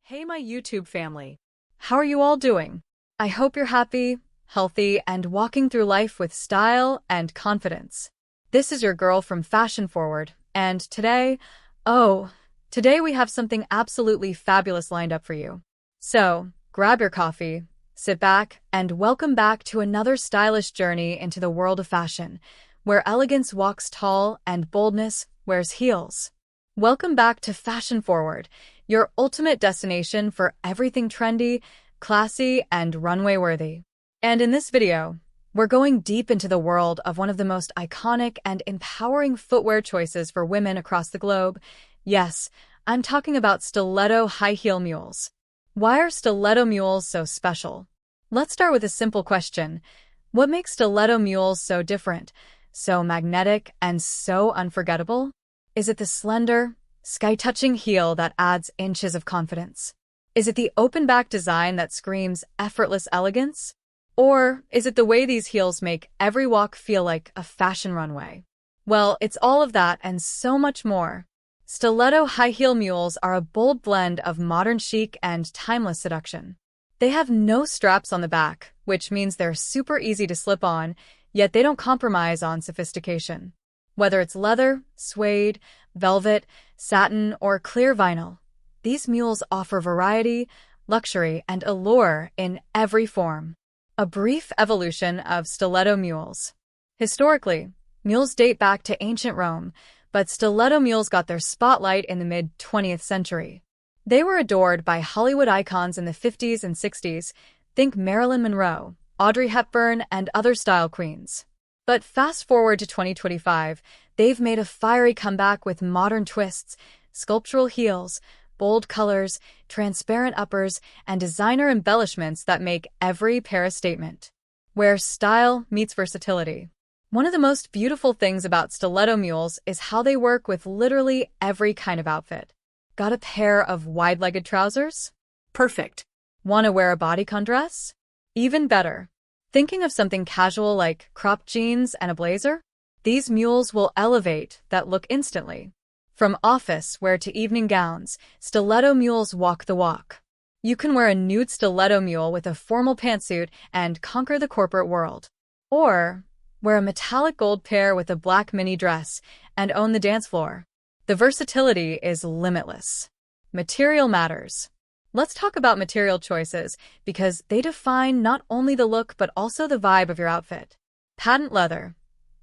Hey my YouTube family! How are you all doing? I hope you're happy, healthy, and walking through life with style and confidence. This is your girl from Fashion Forward, and today we have something absolutely fabulous lined up for you. So, grab your coffee, sit back, and welcome back to another stylish journey into the world of fashion, where elegance walks tall and boldness wears heels. Welcome back to Fashion Forward, your ultimate destination for everything trendy, classy, and runway-worthy. And in this video, we're going deep into the world of one of the most iconic and empowering footwear choices for women across the globe. Yes, I'm talking about stiletto high-heel mules. Why are stiletto mules so special? Let's start with a simple question. What makes stiletto mules so different, so magnetic, and so unforgettable? Is it the slender, sky-touching heel that adds inches of confidence? Is it the open-back design that screams effortless elegance? Or is it the way these heels make every walk feel like a fashion runway? Well, it's all of that and so much more. Stiletto high-heel mules are a bold blend of modern chic and timeless seduction. They have no straps on the back, which means they're super easy to slip on, yet they don't compromise on sophistication. Whether it's leather, suede, velvet, satin, or clear vinyl, these mules offer variety, luxury, and allure in every form. A brief evolution of stiletto mules. Historically, mules date back to ancient Rome, but stiletto mules got their spotlight in the mid-20th century. They were adored by Hollywood icons in the 50s and 60s, think Marilyn Monroe, Audrey Hepburn, and other style queens. But fast forward to 2025, they've made a fiery comeback with modern twists, sculptural heels, bold colors, transparent uppers, and designer embellishments that make every pair a statement. Where style meets versatility. One of the most beautiful things about stiletto mules is how they work with literally every kind of outfit. Got a pair of wide-legged trousers? Perfect. Want to wear a bodycon dress? Even better. Thinking of something casual like cropped jeans and a blazer? These mules will elevate that look instantly. From office wear to evening gowns, stiletto mules walk the walk. You can wear a nude stiletto mule with a formal pantsuit and conquer the corporate world. Or wear a metallic gold pair with a black mini dress and own the dance floor. The versatility is limitless. Material matters. Let's talk about material choices because they define not only the look but also the vibe of your outfit. Patent leather.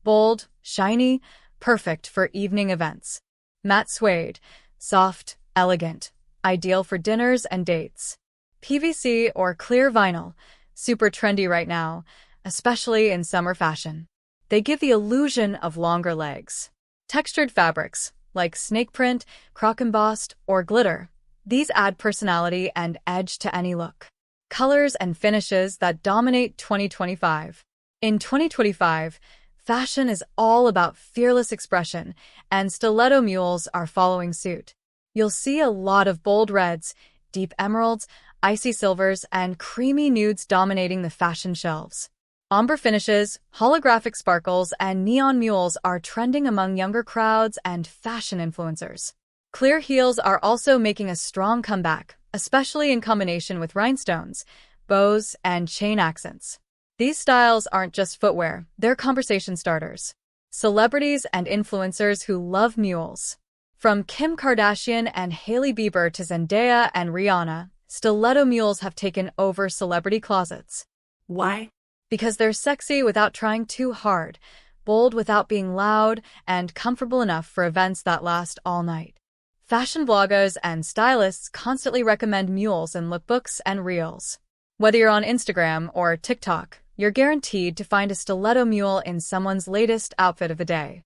Bold, shiny, perfect for evening events. Matte suede. Soft, elegant. Ideal for dinners and dates. PVC or clear vinyl. Super trendy right now, especially in summer fashion. They give the illusion of longer legs. Textured fabrics like snake print, croc embossed, or glitter. These add personality and edge to any look. Colors and finishes that dominate 2025. In 2025, fashion is all about fearless expression, and stiletto mules are following suit. You'll see a lot of bold reds, deep emeralds, icy silvers, and creamy nudes dominating the fashion shelves. Ombre finishes, holographic sparkles, and neon mules are trending among younger crowds and fashion influencers. Clear heels are also making a strong comeback, especially in combination with rhinestones, bows, and chain accents. These styles aren't just footwear, they're conversation starters. Celebrities and influencers who love mules. From Kim Kardashian and Hailey Bieber to Zendaya and Rihanna, stiletto mules have taken over celebrity closets. Why? Because they're sexy without trying too hard, bold without being loud, and comfortable enough for events that last all night. Fashion bloggers and stylists constantly recommend mules in lookbooks and reels. Whether you're on Instagram or TikTok, you're guaranteed to find a stiletto mule in someone's latest outfit of the day.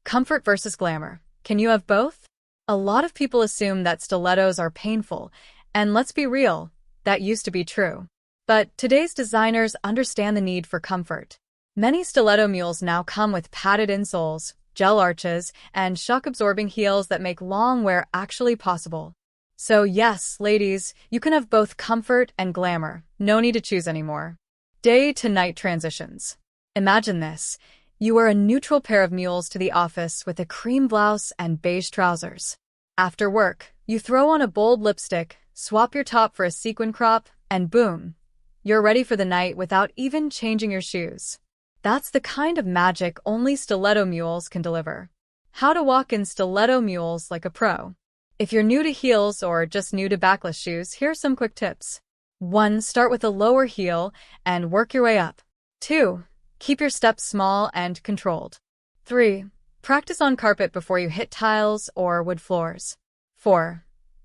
Comfort versus glamour. Can you have both? A lot of people assume that stilettos are painful, and let's be real, that used to be true. But today's designers understand the need for comfort. Many stiletto mules now come with padded insoles, gel arches, and shock-absorbing heels that make long wear actually possible. So yes, ladies, you can have both comfort and glamour. No need to choose anymore. Day to night transitions. Imagine this. You wear a neutral pair of mules to the office with a cream blouse and beige trousers. After work, you throw on a bold lipstick, Swap your top for a sequin crop, and boom, you're ready for the night without even changing your shoes. That's the kind of magic only Stiletto Mules can deliver. How to walk in Stiletto Mules like a pro. If you're new to heels or just new to backless shoes, here's some quick tips. 1. Start with a lower heel and work your way up. 2. Keep your steps small and controlled. 3. Practice on carpet before you hit tiles or wood floors. 4.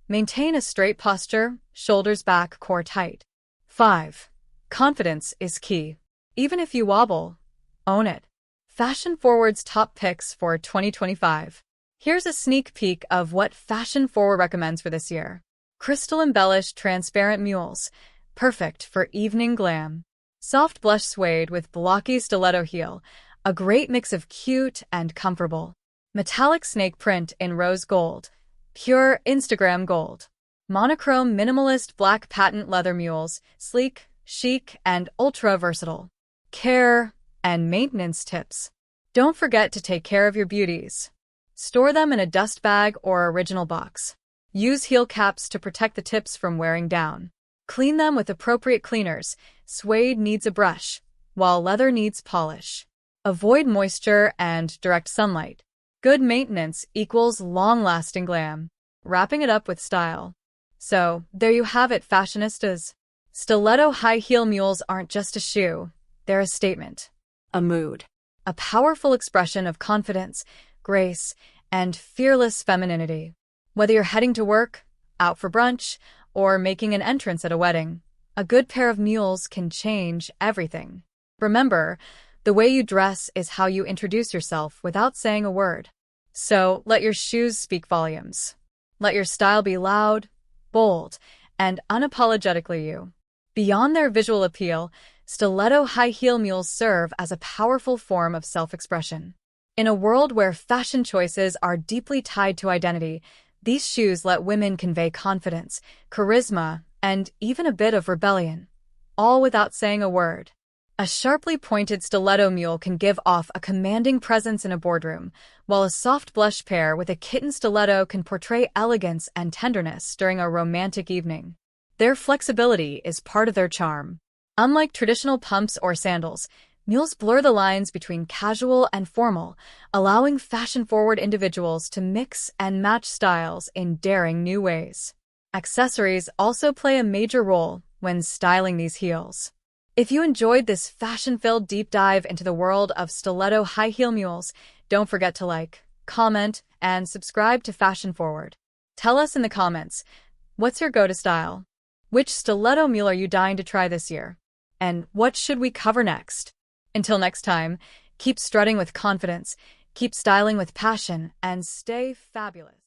Maintain a straight posture, shoulders back, core tight. 5. Confidence is key. Even if you wobble, own it. Fashion Forward's top picks for 2025. Here's a sneak peek of what Fashion Forward recommends for this year. Crystal-embellished transparent mules, perfect for evening glam. Soft blush suede with blocky stiletto heel, a great mix of cute and comfortable. Metallic snake print in rose gold, pure Instagram gold. Monochrome minimalist black patent leather mules, sleek, chic, and ultra versatile. Care and maintenance tips. Don't forget to take care of your beauties. Store them in a dust bag or original box. Use heel caps to protect the tips from wearing down. Clean them with appropriate cleaners. Suede needs a brush, while leather needs polish. Avoid moisture and direct sunlight. Good maintenance equals long-lasting glam. Wrapping it up with style. So, there you have it, fashionistas. Stiletto high heel mules aren't just a shoe. They're a statement. A mood. A powerful expression of confidence, grace, and fearless femininity. Whether you're heading to work, out for brunch, or making an entrance at a wedding, a good pair of mules can change everything. Remember, the way you dress is how you introduce yourself without saying a word. So, let your shoes speak volumes. Let your style be loud, bold, and unapologetically you. Beyond their visual appeal, stiletto high heel mules serve as a powerful form of self-expression. In a world where fashion choices are deeply tied to identity, these shoes let women convey confidence, charisma, and even a bit of rebellion, all without saying a word. A sharply pointed stiletto mule can give off a commanding presence in a boardroom, while a soft blush pair with a kitten stiletto can portray elegance and tenderness during a romantic evening. Their flexibility is part of their charm. Unlike traditional pumps or sandals, mules blur the lines between casual and formal, allowing fashion-forward individuals to mix and match styles in daring new ways. Accessories also play a major role when styling these heels. If you enjoyed this fashion-filled deep dive into the world of stiletto high heel mules, don't forget to like, comment, and subscribe to Fashion Forward. Tell us in the comments, what's your go-to style? Which stiletto mule are you dying to try this year? And what should we cover next? Until next time, keep strutting with confidence, keep styling with passion, and stay fabulous.